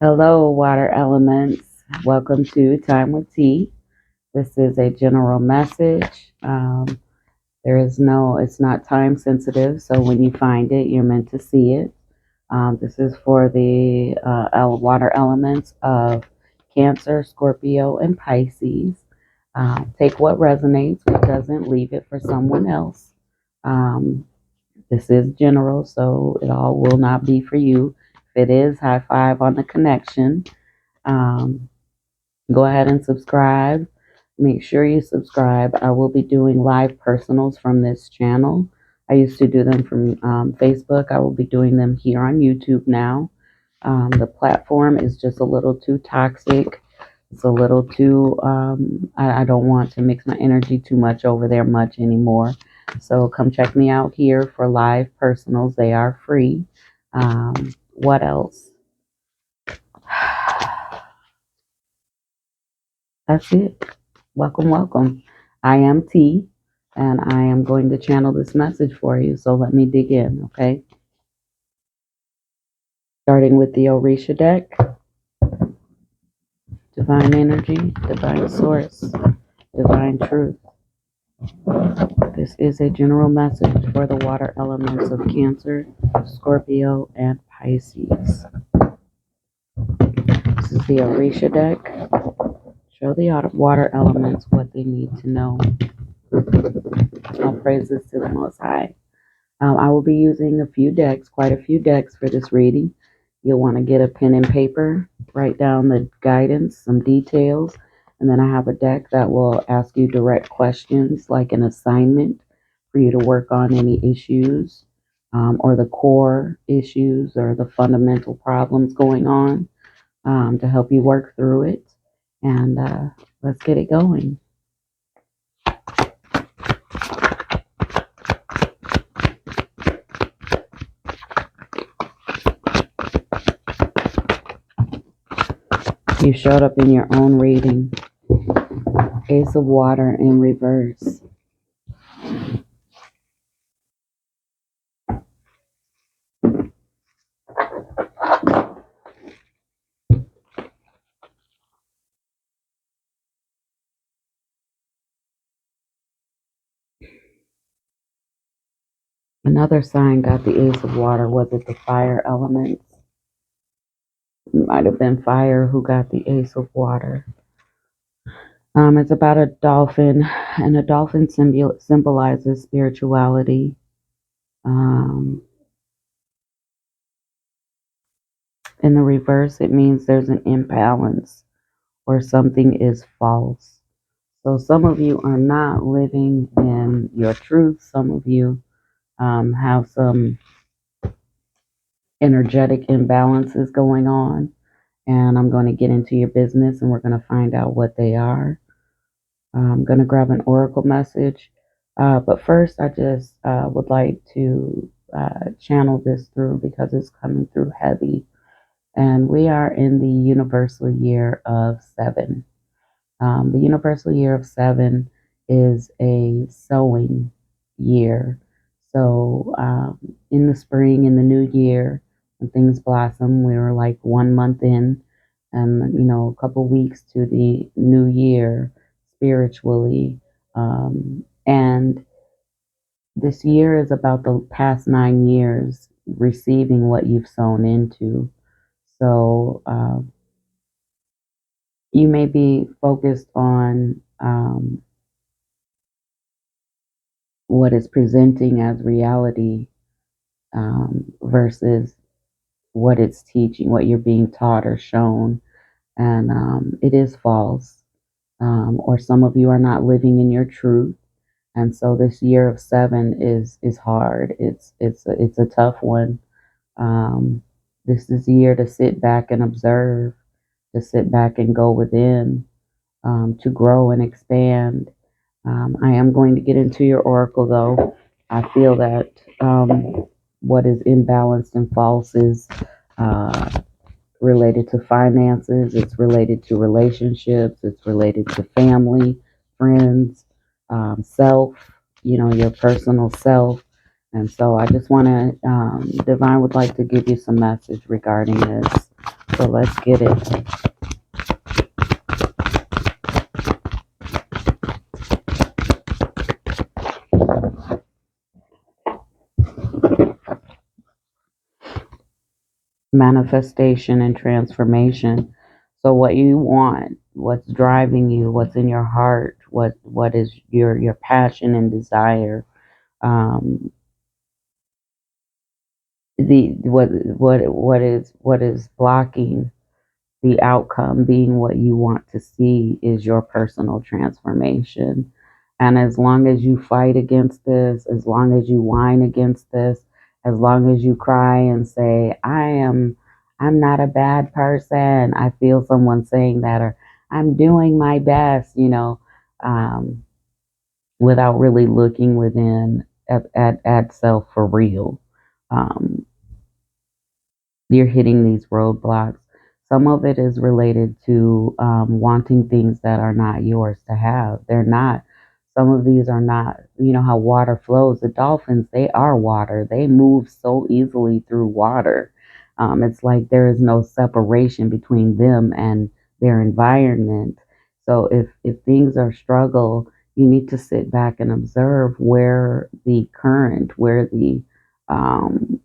Hello, water elements. Welcome to Time Wit T. This is a general message. It's not time sensitive, so when you find it, you're meant to see it. This is for the water elements of Cancer, Scorpio, and Pisces. Take what resonates, what doesn't, leave it for someone else. Um, this is general, so it all will not be for you. If it is, high five on the connection. Um, Go ahead and subscribe. Make sure you subscribe. I will be doing live personals from this channel. I used to do them from Facebook. I will be doing them here on YouTube now. The platform is just a little too toxic. It's a little too, I don't want to mix my energy too much over there much anymore. So come check me out here for live personals. They are free. What else? That's it. Welcome, welcome. I am T, and I am going to channel this message for you. So let me dig in, okay? Starting with the Orisha deck, Divine Energy, Divine Source, Divine Truth. This is a general message for the water elements of Cancer, Scorpio, and Pisces. This is the Orisha deck. Show the water elements what they need to know. All praises to the Most High. I will be using quite a few decks for this reading. You'll want to get a pen and paper, write down the guidance, some details, and then I have a deck that will ask you direct questions like an assignment for you to work on any issues or the core issues or the fundamental problems going on to help you work through it. And let's get it going. You showed up in your own reading. Ace of Water in reverse. Another sign got the Ace of Water. Was it the fire elements? It might have been fire who got the Ace of Water. It's about a dolphin, and a dolphin symbolizes spirituality. In the reverse, it means there's an imbalance or something is false. So some of you are not living in your truth. Some of you have some energetic imbalances going on. And I'm going to get into your business and we're going to find out what they are. I'm going to grab an oracle message. But first, I just would like to channel this through because it's coming through heavy. And we are in the universal year of 7. The universal year of 7 is a sowing year. So in the spring, in the new year, when things blossom, we were like 1 month in, and a couple weeks to the new year spiritually. And this year is about the past 9 years receiving what you've sown into. So you may be focused on what is presenting as reality versus what it's teaching, what you're being taught or shown. And it is false. Or some of you are not living in your truth. And so this year of 7 is hard. It's a tough one. This is a year to sit back and observe, to sit back and go within, to grow and expand. I am going to get into your oracle, though. I feel that what is imbalanced and false is related to finances. It's related to relationships. It's related to family, friends, self, your personal self. And so I just want to, Divine would like to give you some message regarding this. So let's get it. Manifestation and transformation. So what you want, what's driving you, what's in your heart, what is your passion and desire. Um, the what is blocking the outcome being what you want to see is your personal transformation. And as long as you fight against this, as long as you whine against this, as long as you cry and say, I'm not a bad person. I feel someone saying that, or I'm doing my best, um, without really looking within at self for real. Um, you're hitting these roadblocks. Some of it is related to wanting things that are not yours to have. They're not. Some of these are not, how water flows. The dolphins, they are water. They move so easily through water. It's like there is no separation between them and their environment. So if things are struggle, you need to sit back and observe where the current, where the um,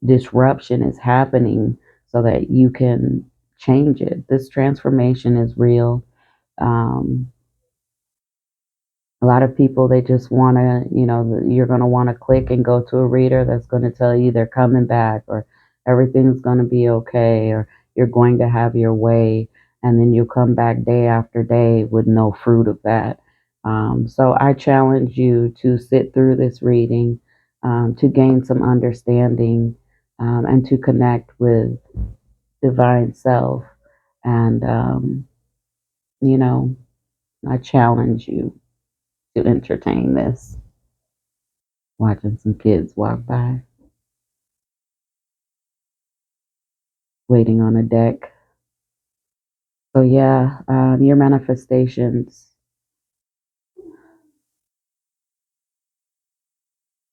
disruption is happening so that you can change it. This transformation is real. Um, a lot of people, they just want to, you're going to want to click and go to a reader that's going to tell you they're coming back, or everything's going to be okay, or you're going to have your way. And then you come back day after day with no fruit of that. So I challenge you to sit through this reading, to gain some understanding, and to connect with divine self. And, you know, I challenge you to entertain this. Watching some kids walk by, waiting on a deck. So, yeah, your manifestations,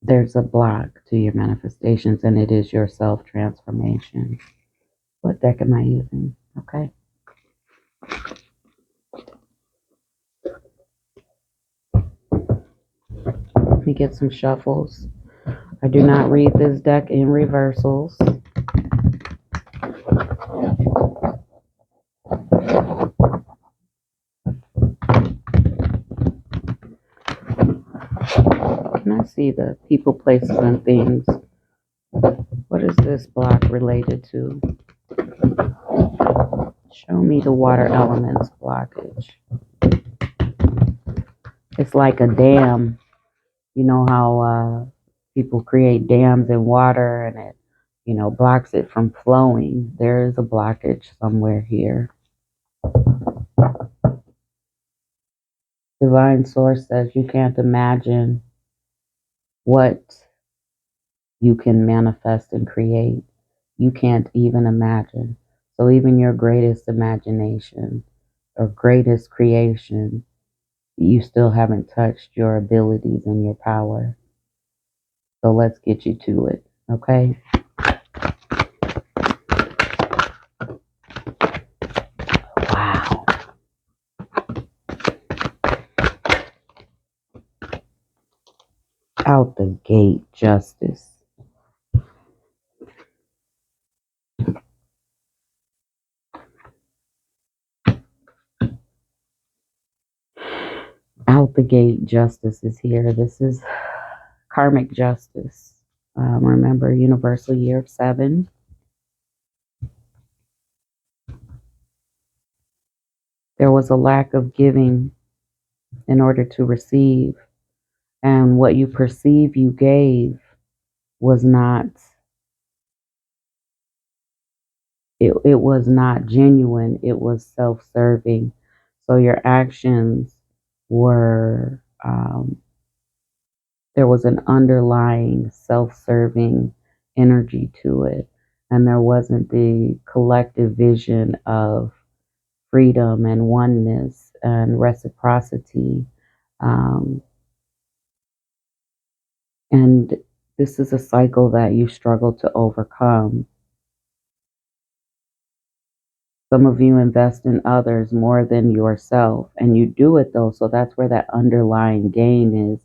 there's a block to your manifestations, and it is your self transformation. What deck am I using? Okay. Let me get some shuffles. I do not read this deck in reversals. Can I see the people, places, and things? What is this block related to? Show me the water elements blockage. It's like a dam. You know how people create dams in water and it, blocks it from flowing. There is a blockage somewhere here. Divine Source says you can't imagine what you can manifest and create. You can't even imagine. So even your greatest imagination or greatest creation, you still haven't touched your abilities and your power. So let's get you to it, okay? Wow. Out the gate, justice. Out the gate, justice is here. This is karmic justice. Remember, universal year of 7. There was a lack of giving in order to receive, and what you perceive you gave was not. It was not genuine. It was self-serving. So your actions were. There was an underlying self-serving energy to it, and there wasn't the collective vision of freedom and oneness and reciprocity. um, and this is a cycle that you struggle to overcome. Some of you invest in others more than yourself, and you do it though, so that's where that underlying gain is.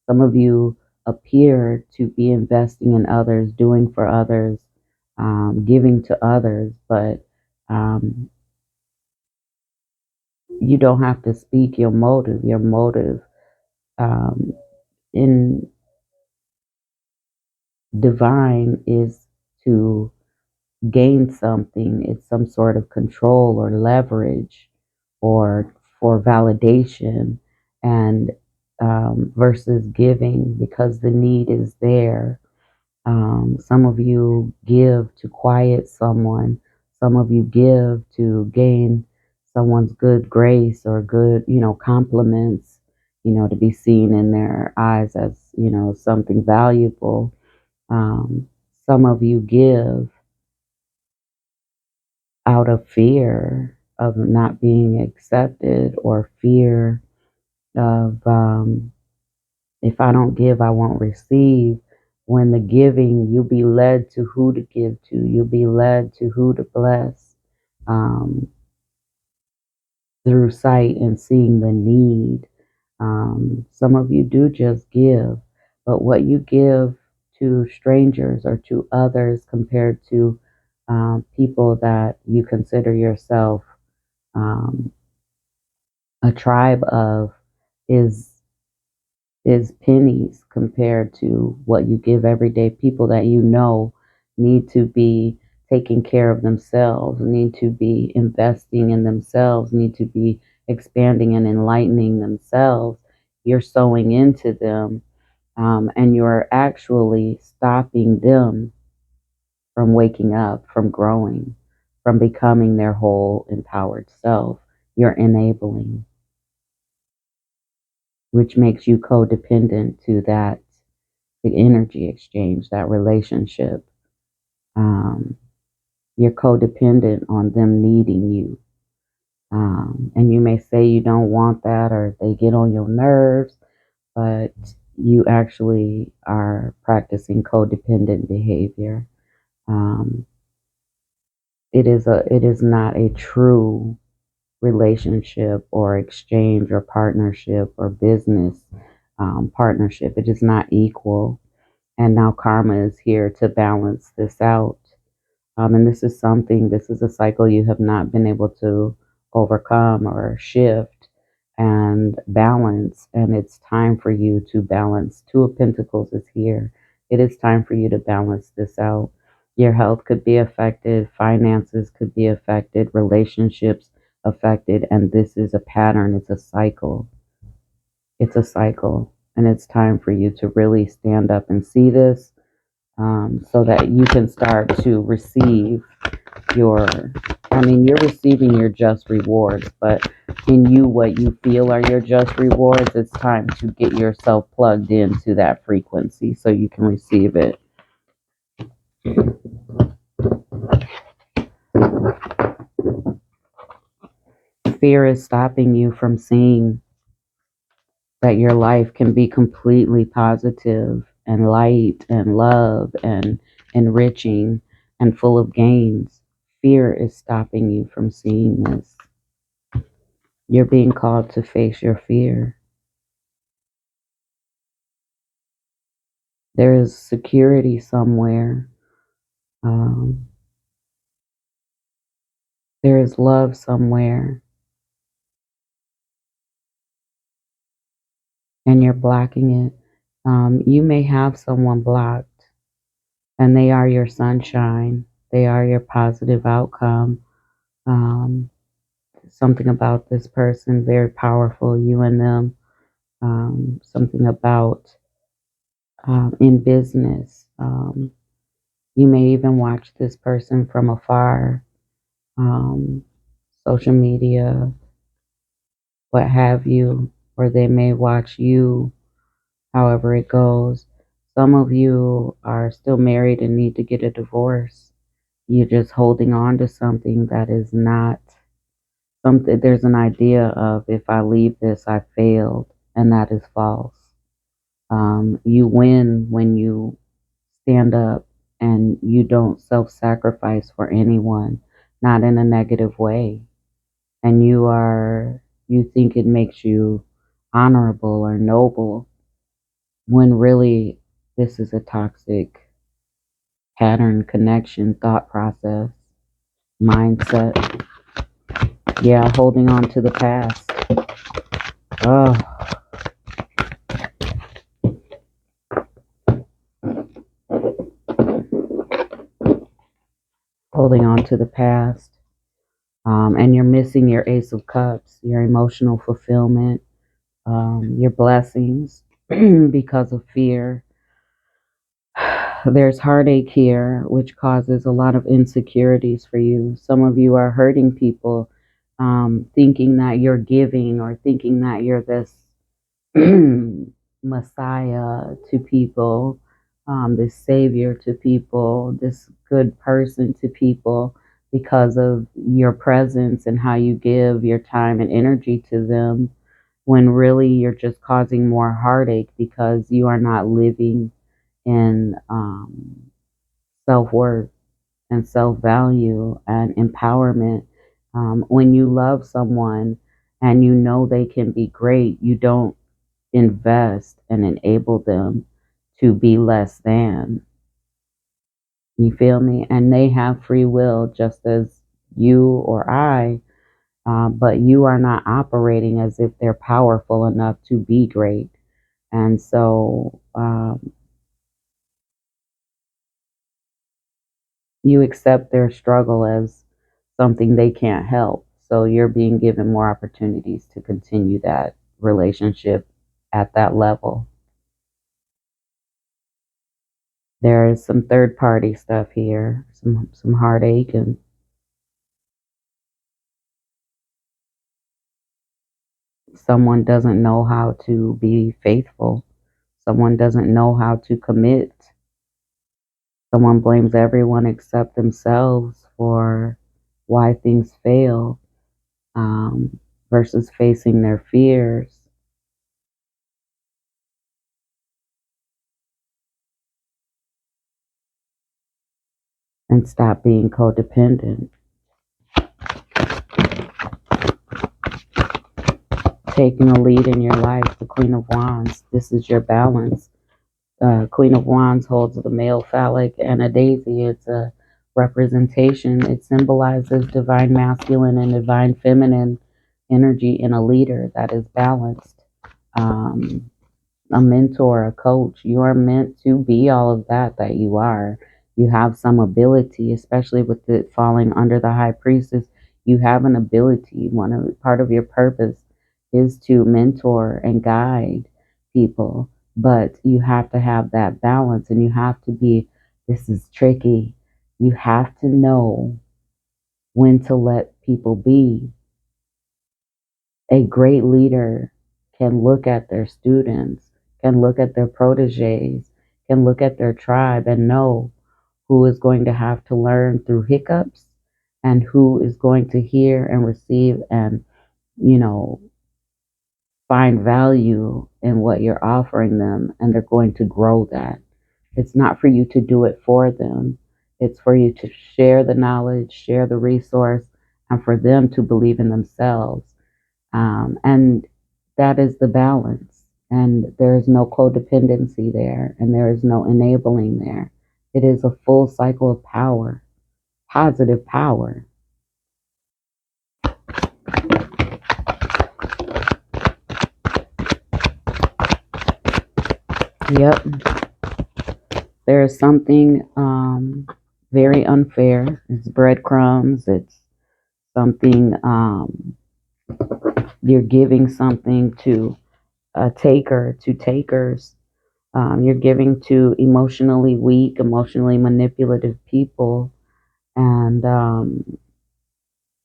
Some of you appear to be investing in others, doing for others, giving to others, but um, you don't have to speak your motive. Your motive um, in divine is to gain something. It's some sort of control or leverage or for validation, and versus giving because the need is there. Some of you give to quiet someone. Some of you give to gain someone's good grace or good, compliments, to be seen in their eyes as, something valuable. Um, some of you give out of fear of not being accepted or fear of if I don't give, I won't receive. When the giving, you'll be led to who to give to. You'll be led to who to bless um, through sight and seeing the need. Some of you do just give, but what you give to strangers or to others compared to people that you consider yourself um, a tribe of is pennies compared to what you give every day. People that need to be taking care of themselves, need to be investing in themselves, need to be expanding and enlightening themselves. You're sowing into them, and you're actually stopping them from waking up, from growing, from becoming their whole empowered self. You're enabling, which makes you codependent to that, the energy exchange, that relationship. Um, you're codependent on them needing you. And you may say you don't want that or they get on your nerves, but you actually are practicing codependent behavior. Um, it is not a true relationship or exchange or partnership or business partnership. It is not equal. And now karma is here to balance this out. And this is a cycle you have not been able to overcome or shift and balance. And it's time for you to balance. Two of Pentacles is here. It is time for you to balance this out. Your health could be affected, finances could be affected, relationships affected. And this is a pattern, it's a cycle. It's a cycle. And it's time for you to really stand up and see this so that you can start to receive your, you're receiving your just rewards, but in you, what you feel are your just rewards, it's time to get yourself plugged into that frequency so you can receive it. Fear is stopping you from seeing that your life can be completely positive and light and love and enriching and full of gains. Fear is stopping you from seeing this. You're being called to face your fear. There is security somewhere. Um, there is love somewhere. And you're blocking it. You may have someone blocked, and they are your sunshine. They are your positive outcome. Um, something about this person, very powerful, you and them. Something about in business. You may even watch this person from afar, um, social media, what have you, or they may watch you, however it goes. Some of you are still married and need to get a divorce. You're just holding on to something that is not something. There's an idea of if I leave this, I failed, and that is false. You win when you stand up and you don't self sacrifice for anyone. not in a negative way. And you think it makes you honorable or noble, when really this is a toxic pattern, connection, thought process, mindset. Yeah, holding on to the past. Oh, holding on to the past. And you're missing your Ace of Cups, your emotional fulfillment, your blessings because of fear. There's heartache here, which causes a lot of insecurities for you. Some of you are hurting people, thinking that you're giving or thinking that you're this Messiah to people, this Savior to people, this good person to people because of your presence and how you give your time and energy to them, when really you're just causing more heartache because you are not living in self worth and self value and empowerment. When you love someone and you know they can be great, you don't invest and enable them to be less than. You feel me? And they have free will just as you or I, but you are not operating as if they're powerful enough to be great. And so you accept their struggle as something they can't help. So you're being given more opportunities to continue that relationship at that level. There is some third party stuff here, some heartache, and someone doesn't know how to be faithful. Someone doesn't know how to commit. Someone blames everyone except themselves for why things fail, versus facing their fears. And stop being codependent. Taking a lead in your life, the Queen of Wands. This is your balance. Queen of Wands holds the male phallic and a daisy. It's a representation. It symbolizes divine masculine and divine feminine energy in a leader that is balanced. Um, a mentor, a coach. You are meant to be all of that you are. You have some ability, especially with it falling under the high priestess. You have an ability. Part of your purpose is to mentor and guide people, but you have to have that balance, and you have to be. This is tricky. You have to know when to let people be. A great leader can look at their students, can look at their proteges, can look at their tribe and know who is going to have to learn through hiccups and who is going to hear and receive and, you know, find value in what you're offering them, and they're going to grow that. It's not for you to do it for them. It's for you to share the knowledge, share the resource, and for them to believe in themselves. And that is the balance. And there is no codependency there, and there is no enabling there. It is a full cycle of power, positive power. Yep. There is something very unfair. It's breadcrumbs. It's something, you're giving something to a taker, to takers. You're giving to emotionally weak, emotionally manipulative people. And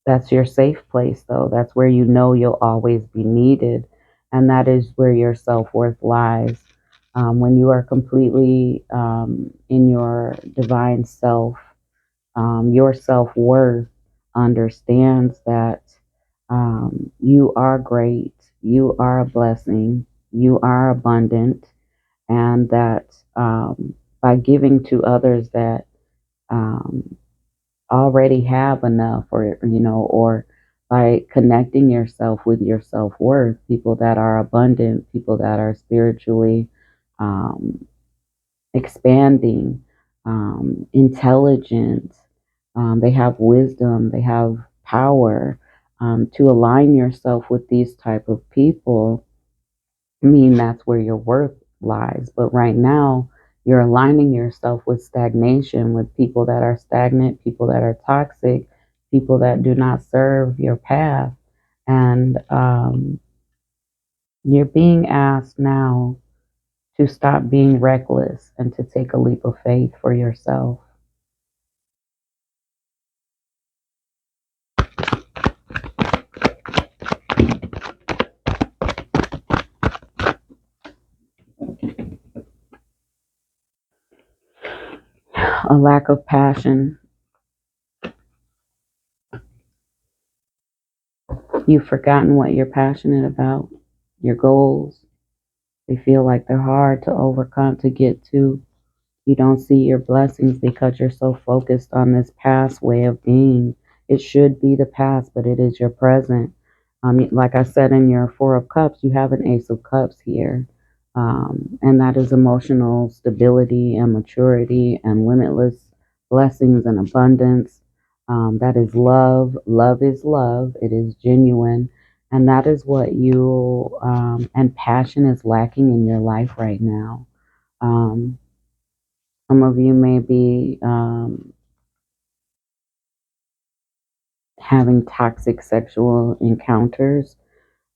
that's your safe place, though. That's where you know you'll always be needed. And that is where your self worth lies. When you are completely in your divine self, your self worth understands that you are great, you are a blessing, you are abundant, and that by giving to others that um, already have enough, or or by connecting yourself with your self-worth, people that are abundant, people that are spiritually um, expanding, intelligent, they have wisdom, they have power. To align yourself with these type of people, that's where your worth lies. But right now, you're aligning yourself with stagnation, with people that are stagnant, people that are toxic, people that do not serve your path. And you're being asked now to stop being reckless and to take a leap of faith for yourself. A lack of passion. You've forgotten what you're passionate about, your goals. They feel like they're hard to overcome, to get to. You don't see your blessings because you're so focused on this past way of being. It should be the past, but it is your present. Like I said, in your Four of Cups, you have an Ace of Cups here. And that is emotional stability and maturity and limitless blessings and abundance. That is love. Love is love. It is genuine. And that is what and passion is lacking in your life right now. Um, some of you may be having toxic sexual encounters,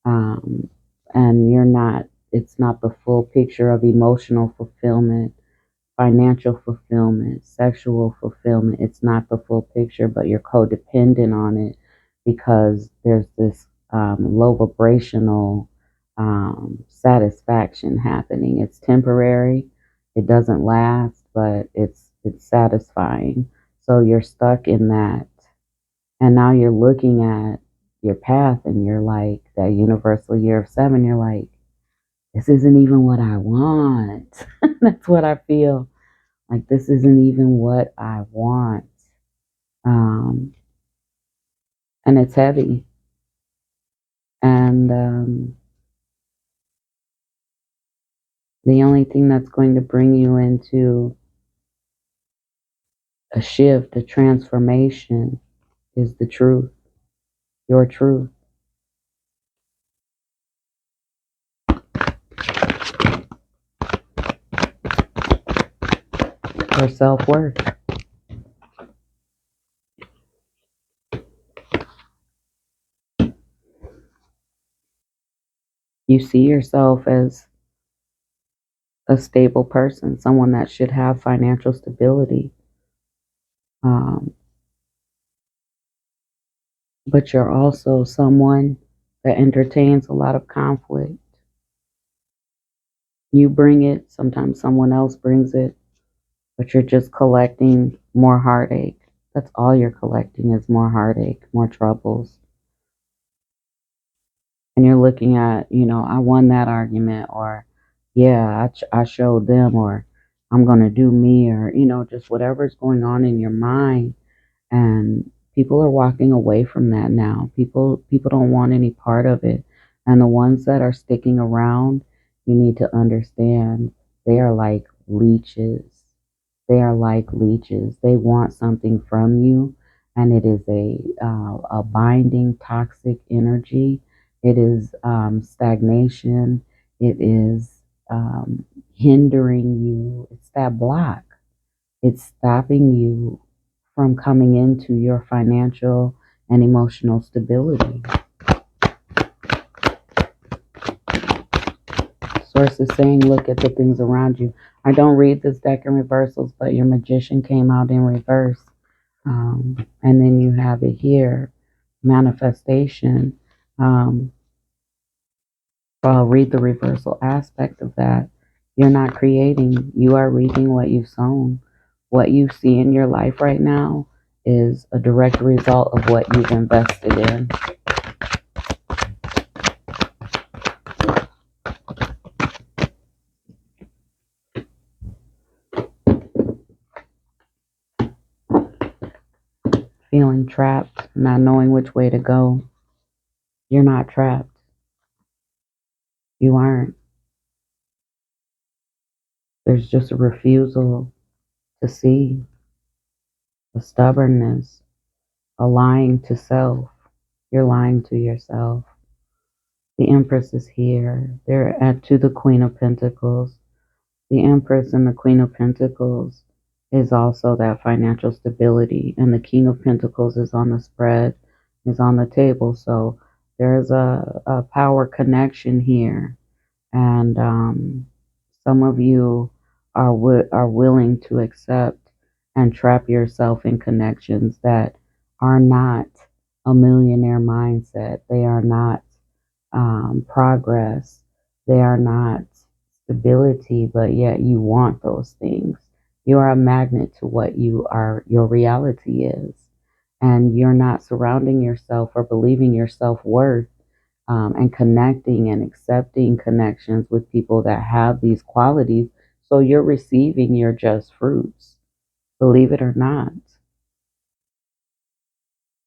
um, and it's not the full picture of emotional fulfillment, financial fulfillment, sexual fulfillment. It's not the full picture, but you're codependent on it because there's this low vibrational satisfaction happening. It's temporary, it doesn't last, but it's satisfying. So you're stuck in that, and now you're looking at your path, and you're like that universal year of 7. You're like, this isn't even what I want. That's what I feel like. This isn't even what I want. Um, and it's heavy. And the only thing that's going to bring you into a shift, a transformation, is the truth, your truth, your self worth. You see yourself as a stable person, someone that should have financial stability. Um, but you're also someone that entertains a lot of conflict. You bring it, sometimes someone else brings it, but you're just collecting more heartache. That's all you're collecting, is more heartache, more troubles. And you're looking at, I won that argument, or yeah, I showed them, or I'm going to do me, or, just whatever's going on in your mind. And people are walking away from that now. People don't want any part of it. And the ones that are sticking around, you need to understand, they are like leeches. They are like leeches. They want something from you, and it is a binding toxic energy. It is stagnation. It is hindering you. It's that block. It's stopping you from coming into your financial and emotional stability. Source is saying, look at the things around you. I don't read this deck in reversals, but your Magician came out in reverse. And then you have it here, manifestation. Um, I'll read the reversal aspect of that. You're not creating, you are reaping what you've sown. What you see in your life right now is a direct result of what you've invested in. feeling trapped, not knowing which way to go. You're not trapped. You aren't. There's just a refusal to see, a stubbornness, a lying to self. You're lying to yourself. The Empress is here. They're to the Queen of Pentacles. The Empress and the Queen of Pentacles is also that financial stability. And the King of Pentacles is on the spread, is on the table. So there's a power connection here. And some of you are willing to accept and trap yourself in connections that are not a millionaire mindset. They are not progress. They are not stability, but yet you want those things. You are a magnet to what your reality is. And you're not surrounding yourself or believing your self-worth and connecting and accepting connections with people that have these qualities. So you're receiving your just fruits, believe it or not.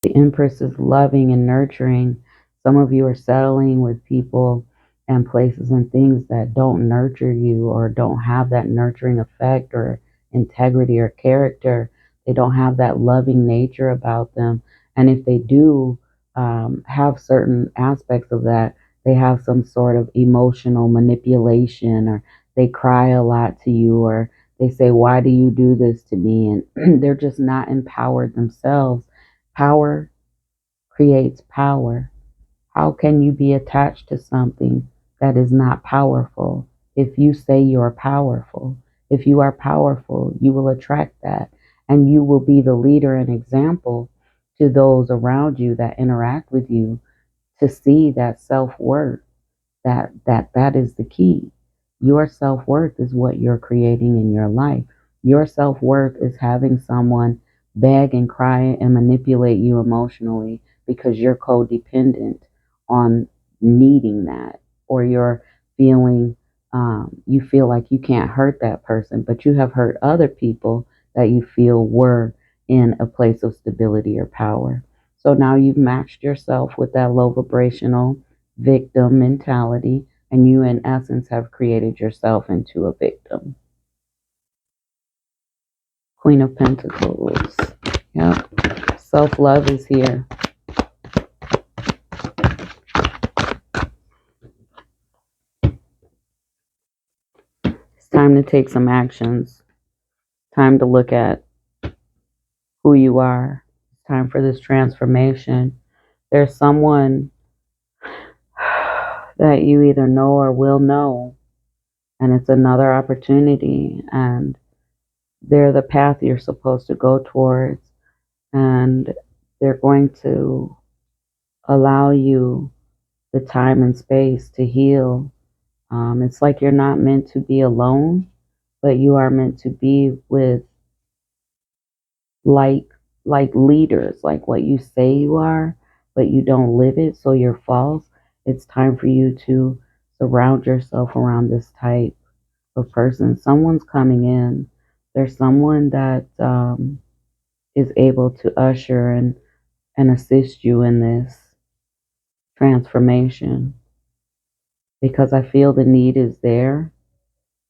The Empress is loving and nurturing. Some of you are settling with people and places and things that don't nurture you or don't have that nurturing effect or integrity or character. They don't have that loving nature about them. And if they do have certain aspects of that, they have some sort of emotional manipulation, or they cry a lot to you, or they say, "Why do you do this to me?" And they're just not empowered themselves. Power creates power. How can you be attached to something that is not powerful if you say you're powerful? If you are powerful, you will attract that, and you will be the leader and example to those around you that interact with you to see that self-worth. That is the key. Your self-worth is what you're creating in your life. Your self-worth is having someone beg and cry and manipulate you emotionally because you're codependent on needing that, or you're feeling you feel like you can't hurt that person, but you have hurt other people that you feel were in a place of stability or power. So now you've matched yourself with that low vibrational victim mentality, and you in essence have created yourself into a victim. Queen of Pentacles. Yep. Self-love is here. It's time to take some actions. Time to look at who you are. It's time for this transformation. There's someone that you either know or will know, and it's another opportunity, and they're the path you're supposed to go towards, and they're going to allow you the time and space to heal. It's like you're not meant to be alone, but you are meant to be with like like leaders, like what you say you are, but you don't live it, so you're false. It's time for you to surround yourself around this type of person. Someone's coming in. There's someone that is able to usher and assist you in this transformation, because I feel the need is there,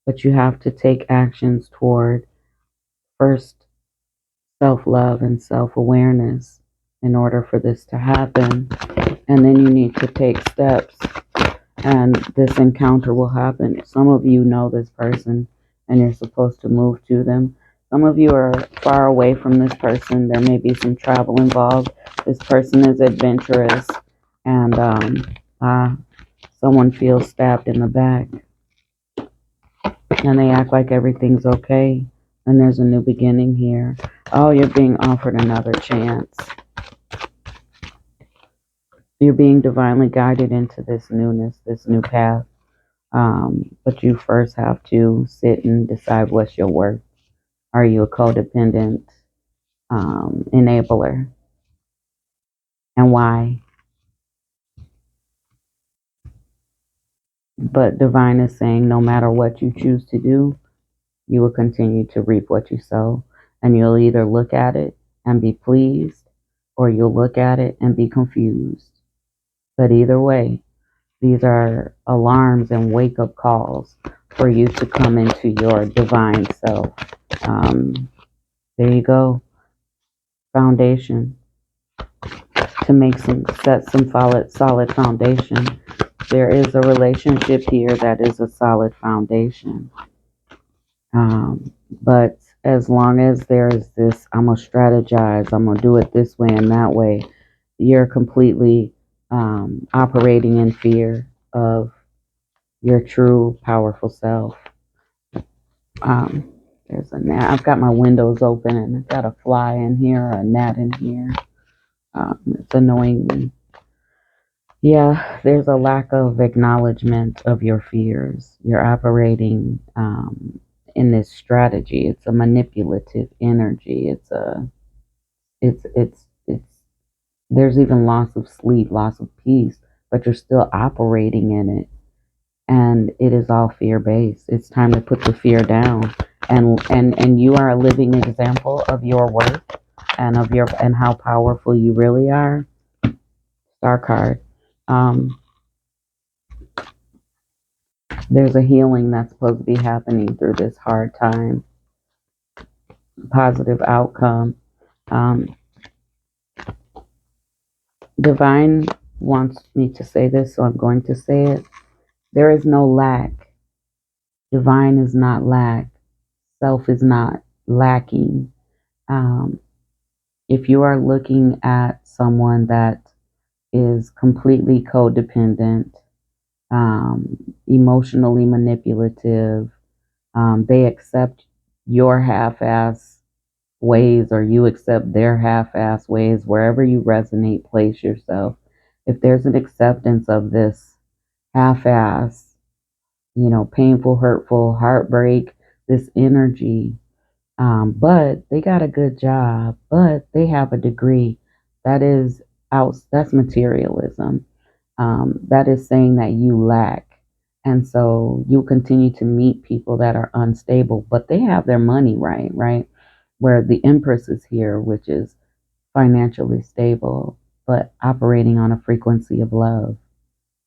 but you have to take actions toward first self-love and self-awareness in order for this to happen. And then you need to take steps, and this encounter will happen. Some of you know this person and you're supposed to move to them. Some of you are far away from this person. There may be some travel involved. This person is adventurous, and someone feels stabbed in the back, and they act like everything's okay, and there's a new beginning here. Oh, you're being offered another chance. You're being divinely guided into this newness, this new path. But you first have to sit and decide what's your worth. Are you a codependent enabler? And why? But divine is saying no matter what you choose to do, you will continue to reap what you sow. And you'll either look at it and be pleased, or you'll look at it and be confused. But either way, these are alarms and wake up calls for you to come into your divine self. Um, there you go. Foundation to make set some solid foundation. There is a relationship here that is a solid foundation. But as long as there's this, I'm gonna strategize, I'm gonna do it this way and that way, you're completely operating in fear of your true powerful self. Um, there's a gnat. I've got my windows open and I've got a fly in here, a gnat in here. It's annoying me. Yeah, there's a lack of acknowledgement of your fears. You're operating in this strategy. It's a manipulative energy. It's there's even loss of sleep, loss of peace, but you're still operating in it, and it is all fear based. It's time to put the fear down, and you are a living example of your worth and how powerful you really are. Star card. Um, there's a healing that's supposed to be happening through this hard time. Positive outcome. Um, Divine wants me to say this, so I'm going to say it. There is no lack. Divine is not lack. Self is not lacking. Um, if you are looking at someone that is completely codependent, emotionally manipulative, they accept your half-ass ways or you accept their half-ass ways, wherever you resonate, place yourself. If there's an acceptance of this half-ass, painful, hurtful, heartbreak, this energy, but they got a good job, but they have a degree, that is that's materialism. That is saying that you lack. And so you continue to meet people that are unstable, but they have their money right, right? Where the Empress is here, which is financially stable, but operating on a frequency of love,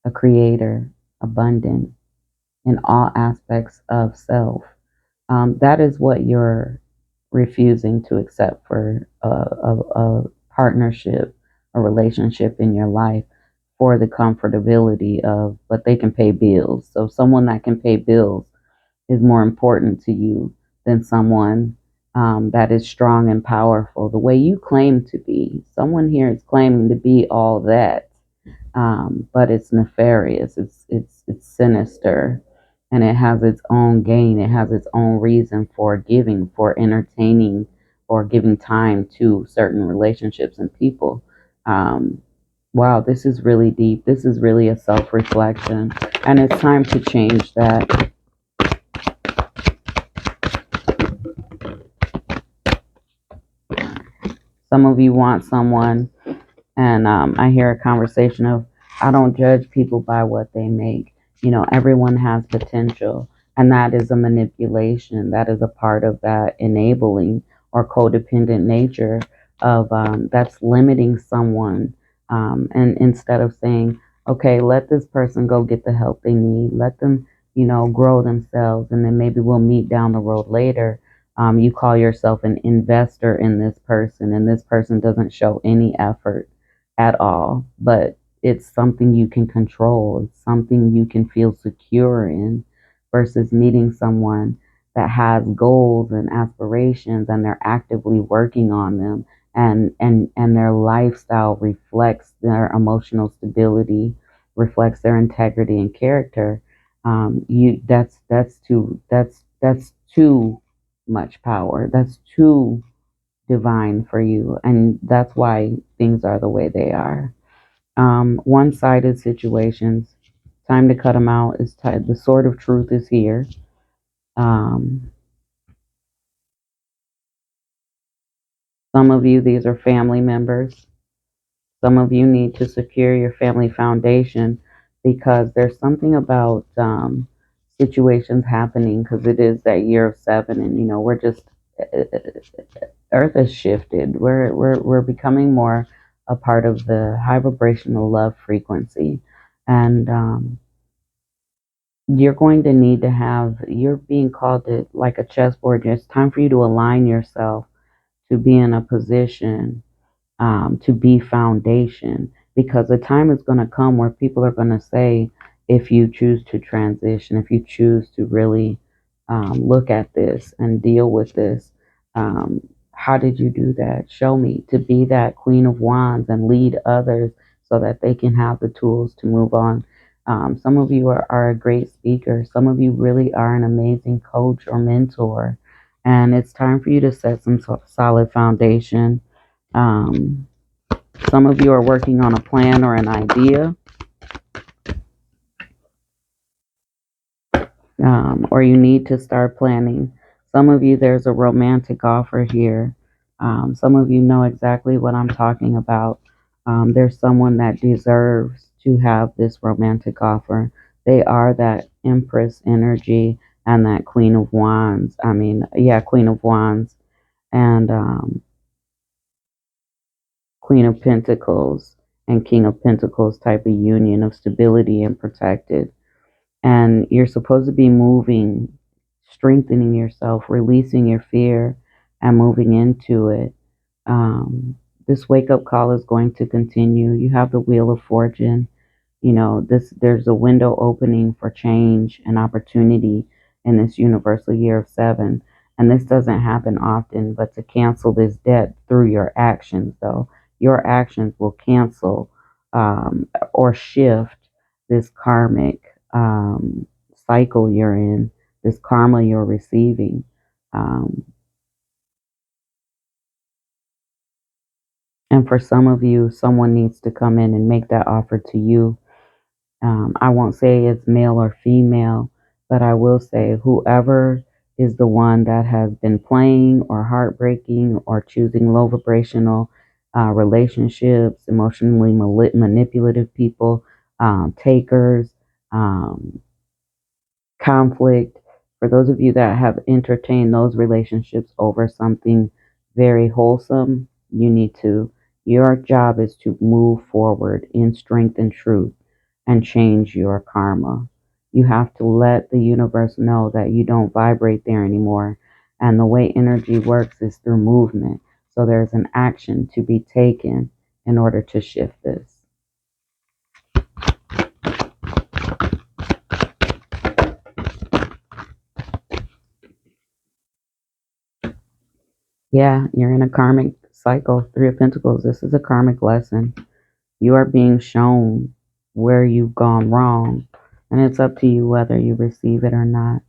a creator, abundant in all aspects of self. That is what you're refusing to accept for a partnership, a relationship in your life, for the comfortability of, but they can pay bills. So someone that can pay bills is more important to you than someone that is strong and powerful the way you claim to be. Someone here is claiming to be all that, but it's nefarious. It's sinister, and it has its own gain. It has its own reason for giving, for entertaining, or giving time to certain relationships and people. Um, wow, this is really deep. This is really a self-reflection, and it's time to change that. Some of you want someone, and I hear a conversation of, I don't judge people by what they make. Everyone has potential, and that is a manipulation. That is a part of that enabling or codependent nature of that's limiting someone. And instead of saying, okay, let this person go get the help they need, let them, grow themselves, and then maybe we'll meet down the road later. You call yourself an investor in this person, and this person doesn't show any effort at all, but it's something you can control. It's something you can feel secure in, versus meeting someone that has goals and aspirations and they're actively working on them, and their lifestyle reflects their emotional stability, reflects their integrity and character. You that's too much power. That's too divine for you, and that's why things are the way they are. One-sided situations. Time to cut them out. The sword of truth is here. Um, some of you, these are family members. Some of you need to secure your family foundation, because there's something about situations happening, because it is that year of seven, and we're just Earth has shifted. We're becoming more a part of the high vibrational love frequency. And you're going to need to you're being called to like a chessboard. It's time for you to align yourself to be in a position to be foundation, because the time is going to come where people are going to say, if you choose to transition, if you choose to really look at this and deal with this, how did you do that? Show me. To be that queen of wands and lead others so that they can have the tools to move on. Some of you are a great speaker. Some of you really are an amazing coach or mentor. And it's time for you to set some solid foundation. um, some of you are working on a plan or an idea, or you need to start planning. Some of you, there's a romantic offer here. Some of you know exactly what I'm talking about. There's someone that deserves to have this romantic offer. They are that Empress energy and that Queen of Wands. Queen of Wands and Queen of Pentacles and King of Pentacles type of union of stability and protected. And you're supposed to be moving, strengthening yourself, releasing your fear, and moving into it. This wake up call is going to continue. You have the Wheel of Fortune. There's a window opening for change and opportunity in this universal year of 7. And this doesn't happen often, but to cancel this debt through your actions, though, your actions will cancel or shift this karmic cycle you're in, this karma you're receiving. um, and for some of you, someone needs to come in and make that offer to you. I won't say it's male or female, but I will say whoever is the one that has been playing or heartbreaking or choosing low vibrational relationships, emotionally manipulative people, takers, um, conflict, for those of you that have entertained those relationships over something very wholesome, your job is to move forward in strength and truth and change your karma. You have to let the universe know that you don't vibrate there anymore. And the way energy works is through movement. So there's an action to be taken in order to shift this. Yeah, you're in a karmic cycle. 3 of Pentacles. This is a karmic lesson. You are being shown where you've gone wrong, and it's up to you whether you receive it or not.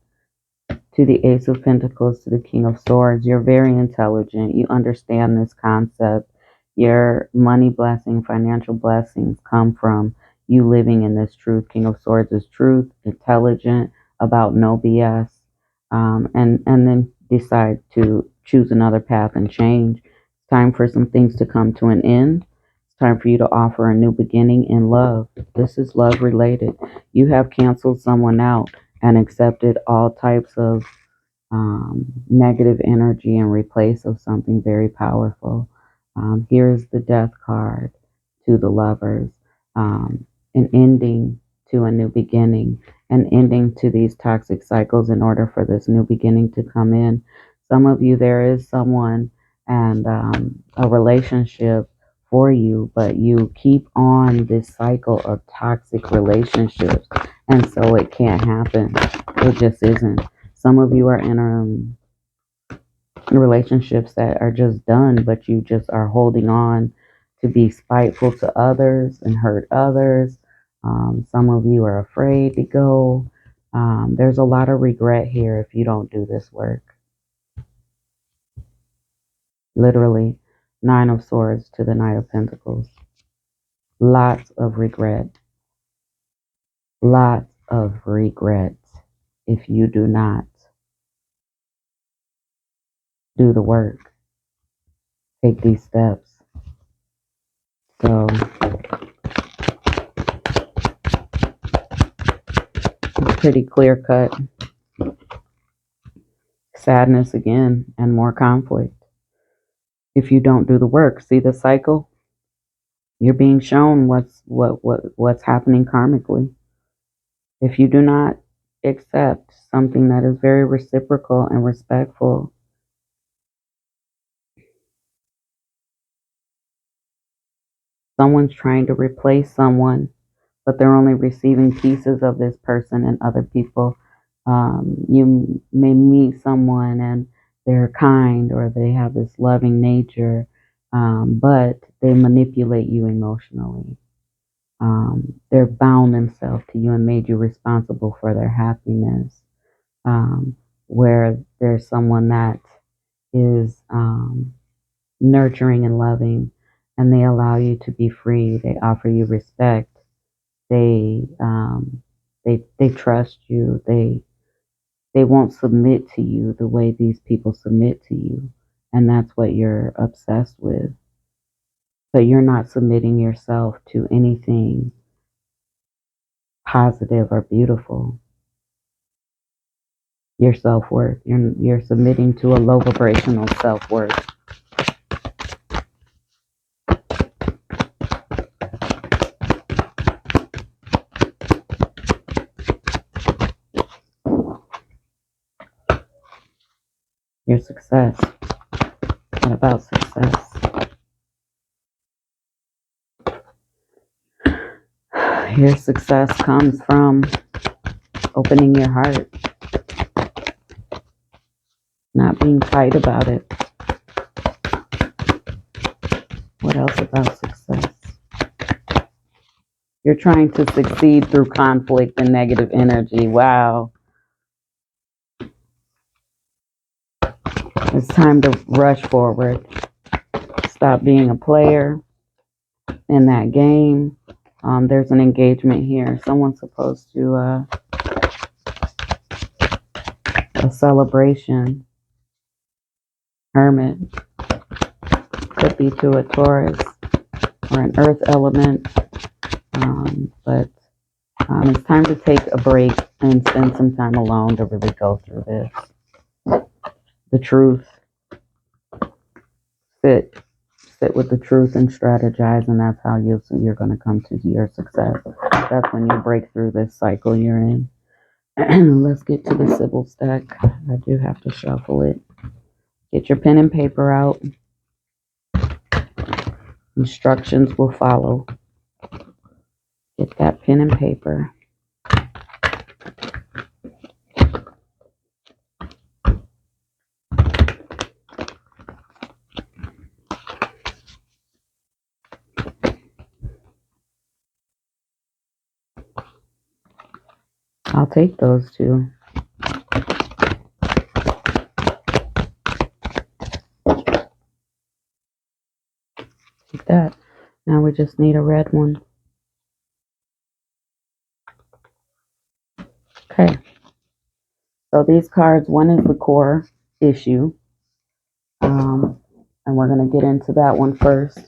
To the Ace of Pentacles, to the King of Swords, you're very intelligent. You understand this concept. Your money blessing, financial blessings come from you living in this truth. King of Swords is truth, intelligent, about no BS, and then decide to choose another path and change. It's time for some things to come to an end. It's time for you to offer a new beginning in love. This is love related. You have canceled someone out and accepted all types of negative energy in replace of something very powerful. Here's the Death card to the lovers. An ending to a new beginning, an ending to these toxic cycles in order for this new beginning to come in. Some of you, there is someone and a relationship for you, but you keep on this cycle of toxic relationships, and so it can't happen. It just isn't. Some of you are in relationships that are just done, but you just are holding on to be spiteful to others and hurt others. Some of you are afraid to go. There's a lot of regret here if you don't do this work. Literally, 9 of Swords to the Knight of Pentacles. Lots of regret. Lots of regret if you do not do the work. Take these steps. So it's pretty clear cut. Sadness again and more conflict if you don't do the work. See the cycle? You're being shown what's happening karmically. If you do not accept something that is very reciprocal and respectful, someone's trying to replace someone, but they're only receiving pieces of this person and other people. You may meet someone and they're kind or they have this loving nature, but they manipulate you emotionally. They're bound themselves to you and made you responsible for their happiness. Where there's someone that is nurturing and loving, and they allow you to be free. They offer you respect. They they trust you. They won't submit to you the way these people submit to you, and that's what you're obsessed with. But you're not submitting yourself to anything positive or beautiful. Your self-worth. You're submitting to a low vibrational self-worth. Your success. What about success? Your success comes from opening your heart, not being tight about it. What else about success? You're trying to succeed through conflict and negative energy. Wow. It's time to rush forward. Stop being a player in that game. There's an engagement here. Someone's supposed to, a celebration. Hermit. Could be to a Taurus or an earth element. But it's time to take a break and spend some time alone to really go through this. The truth. Sit with the truth and strategize, and that's how you're going to come to your success. That's when you break through this cycle you're in. Let's get to the Sybil stack. I do have to shuffle it. Get your pen and paper out. Instructions will follow. Get that pen and paper. I'll take those two. Take that. Now we just need a red one. Okay. So these cards, one is the core issue. And we're going to get into that one first.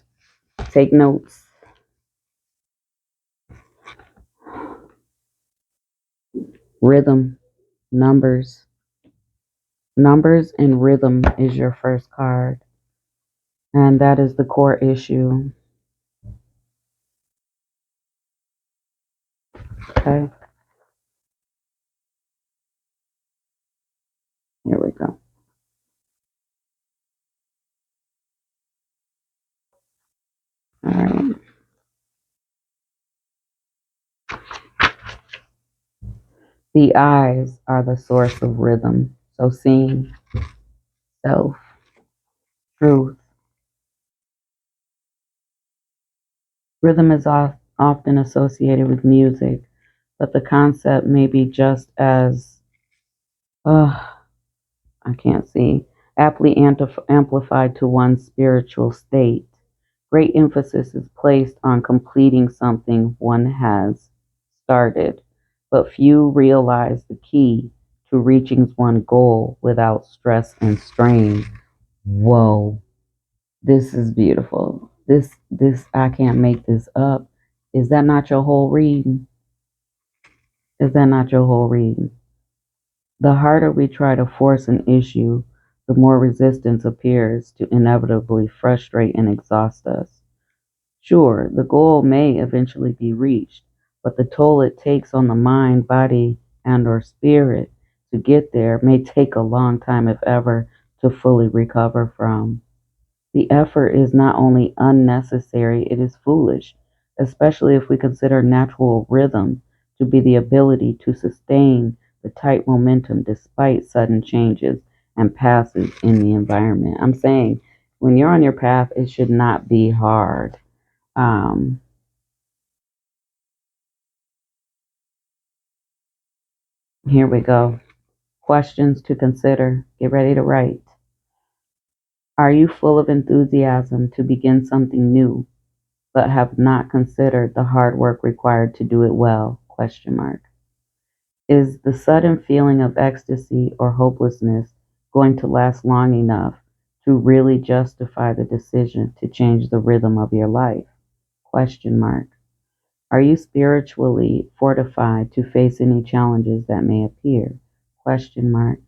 Take notes. Rhythm, numbers. Numbers and rhythm is your first card. And that is the core issue. Okay. Here we go. All right. The eyes are the source of rhythm. So seeing, self, truth. Rhythm is often associated with music, but the concept may be just as, I can't see, aptly amplified to one's spiritual state. Great emphasis is placed on completing something one has started, but few realize the key to reaching one's goal without stress and strain. Whoa, this is beautiful. This I can't make this up. Is that not your whole reading? Is that not your whole reading? The harder we try to force an issue, the more resistance appears to inevitably frustrate and exhaust us. Sure, the goal may eventually be reached, but the toll it takes on the mind, body, and or spirit to get there may take a long time if ever to fully recover from. The effort is not only unnecessary, it is foolish, especially if we consider natural rhythm to be the ability to sustain the tight momentum despite sudden changes and passes in the environment. I'm saying when you're on your path, it should not be hard. Um, Here we go. Questions to consider. Get ready to write. Are you full of enthusiasm to begin something new, but have not considered the hard work required to do it well? Question mark. Is the sudden feeling of ecstasy or hopelessness going to last long enough to really justify the decision to change the rhythm of your life? Question mark. Are you spiritually fortified to face any challenges that may appear? Question mark.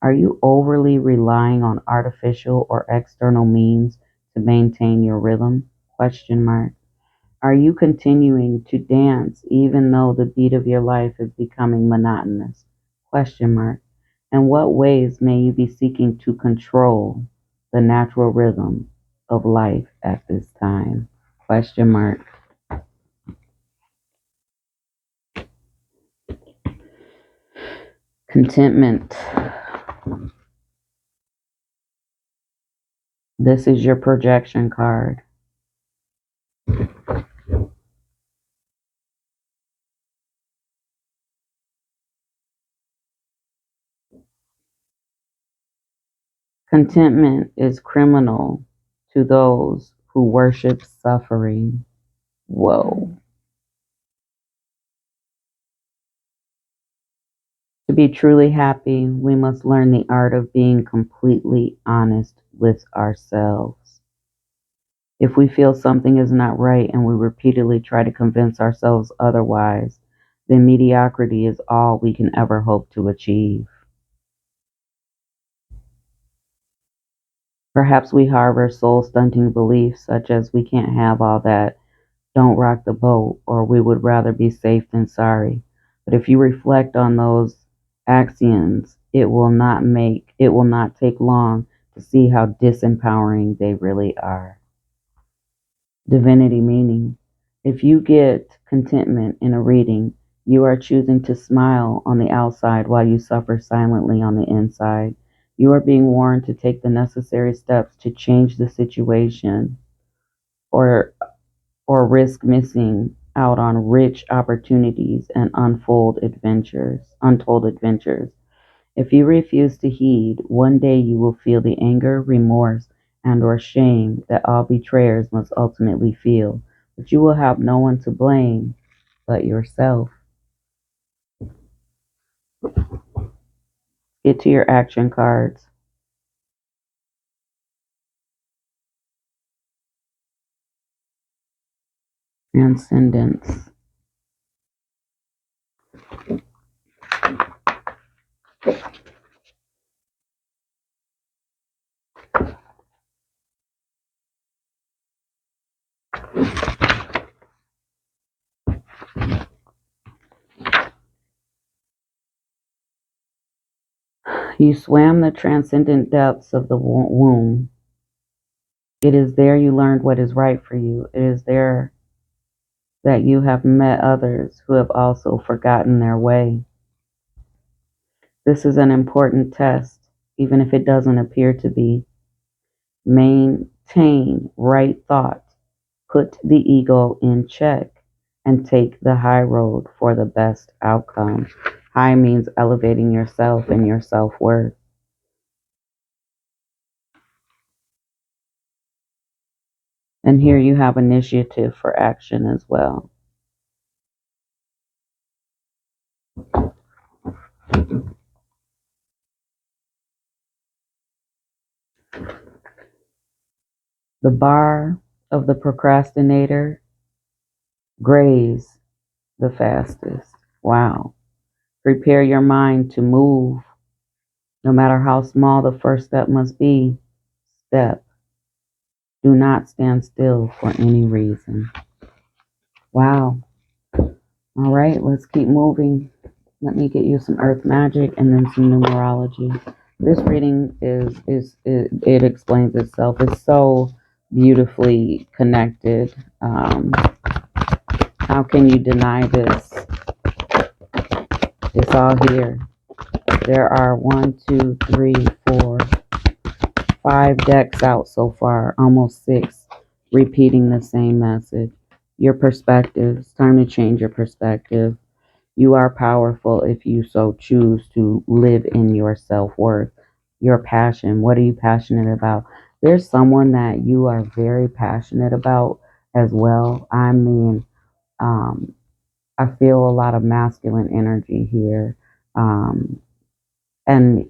Are you overly relying on artificial or external means to maintain your rhythm? Question mark. Are you continuing to dance even though the beat of your life is becoming monotonous? Question mark. In what ways may you be seeking to control the natural rhythm of life at this time? Question mark. Contentment. This is your projection card. Contentment is criminal to those who worship suffering. Whoa. To be truly happy, we must learn the art of being completely honest with ourselves. If we feel something is not right and we repeatedly try to convince ourselves otherwise, then mediocrity is all we can ever hope to achieve. Perhaps we harbor soul stunting beliefs such as we can't have all that, don't rock the boat, or we would rather be safe than sorry. But if you reflect on those axioms, it will not take long to see how disempowering they really are. Divinity meaning. If you get contentment in a reading, you are choosing to smile on the outside while you suffer silently on the inside. You are being warned to take the necessary steps to change the situation or risk missing out on rich opportunities and untold adventures. If you refuse to heed, one day you will feel the anger, remorse, and or shame that all betrayers must ultimately feel, but you will have no one to blame but yourself. Get to your action cards. Transcendence. You swam the transcendent depths of the womb. It is there you learned what is right for you. It is there that you have met others who have also forgotten their way. This is an important test, even if it doesn't appear to be. Maintain right thought, put the ego in check, and take the high road for the best outcome. High means elevating yourself and your self worth. And here you have initiative for action as well. The bar of the procrastinator graze the fastest. Wow. Prepare your mind to move, no matter how small the first step must be. Step. Do not stand still for any reason. Wow. All right, let's keep moving. Let me get you some earth magic and then some numerology. This reading it explains itself. It's so beautifully connected. How can you deny this? It's all here. There are 1, 2, 3, 4, 5 decks out so far, almost 6, repeating the same message. Your perspective. It's time to change your perspective. You are powerful if you so choose to live in your self-worth, your passion. What are you passionate about? There's someone that you are very passionate about as well. I mean, um, I feel a lot of masculine energy here. Um, and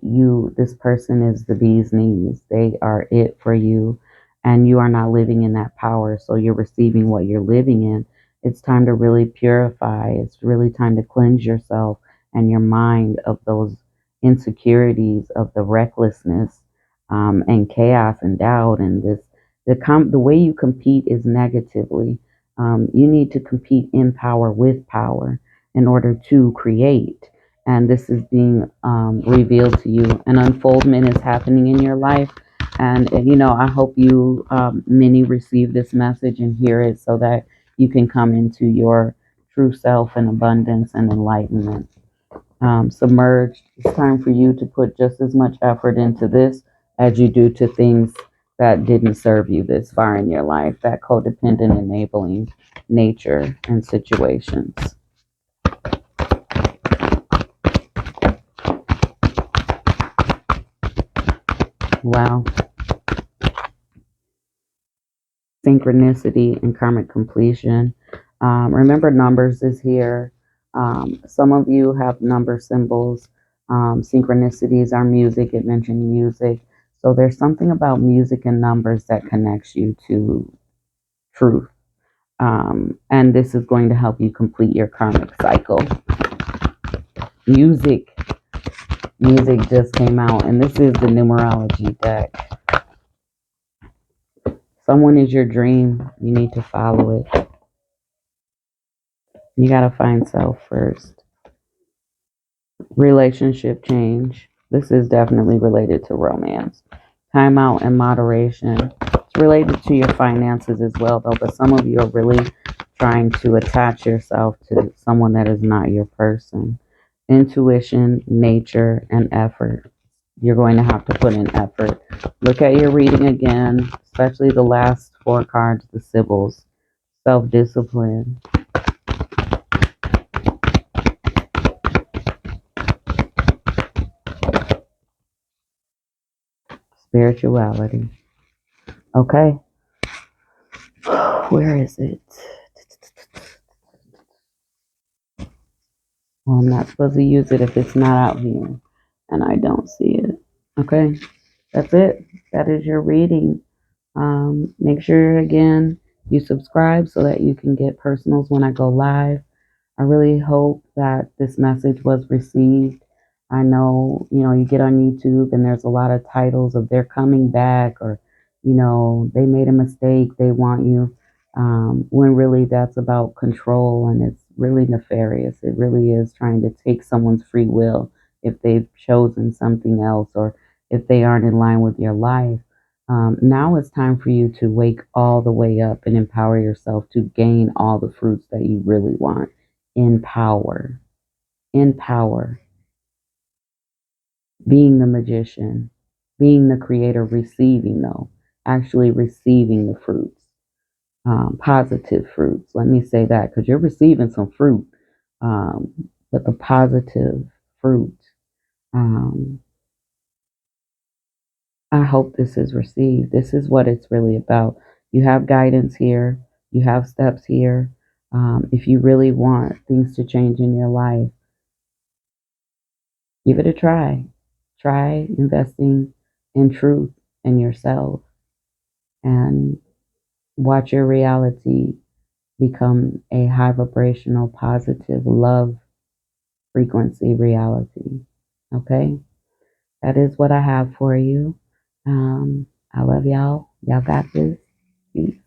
this person is the bee's knees. They are it for you, and you are not living in that power, so you're receiving what you're living in. It's time to really purify. It's really time to cleanse yourself and your mind of those insecurities, of the recklessness, and chaos and doubt. And the way you compete is negatively. You need to compete in power with power in order to create, and this is being revealed to you. An unfoldment is happening in your life, and I hope you many receive this message and hear it so that you can come into your true self and abundance and enlightenment. Submerged. It's time for you to put just as much effort into this as you do to things that didn't serve you this far in your life, that codependent enabling nature and situations. Wow. Synchronicity and karmic completion. Remember, numbers is here. Some of you have number symbols. Synchronicities are music. It mentioned music. So there's something about music and numbers that connects you to truth. And this is going to help you complete your karmic cycle. Music. Music just came out, and this is the numerology deck. Someone is your dream. You need to follow it. You got to find self first. Relationship change. This is definitely related to romance. Time out and moderation. It's related to your finances as well, though, but some of you are really trying to attach yourself to someone that is not your person. Intuition, nature, and effort. You're going to have to put in effort. Look at your reading again, especially the last 4 cards, the Sibyls. Self-discipline. Spirituality. Okay. Where is it? Well, I'm not supposed to use it if it's not out here and I don't see it. Okay. That's it. That is your reading. Make sure, again, you subscribe so that you can get personals when I go live. I really hope that this message was received. I know, you get on YouTube and there's a lot of titles of they're coming back, or, they made a mistake, they want you, when really that's about control, and it's really nefarious. It really is trying to take someone's free will if they've chosen something else, or if they aren't in line with your life. Now it's time for you to wake all the way up and empower yourself to gain all the fruits that you really want in power. In power. Being the magician, being the creator, receiving, though, actually receiving the fruits, positive fruits. Let me say that, because you're receiving some fruit, but the positive fruit. I hope this is received. This is what it's really about. You have guidance here, you have steps here. If you really want things to change in your life, give it a try. Try investing in truth in yourself and watch your reality become a high vibrational, positive love frequency reality. Okay? That is what I have for you. I love y'all. Y'all got this. Peace.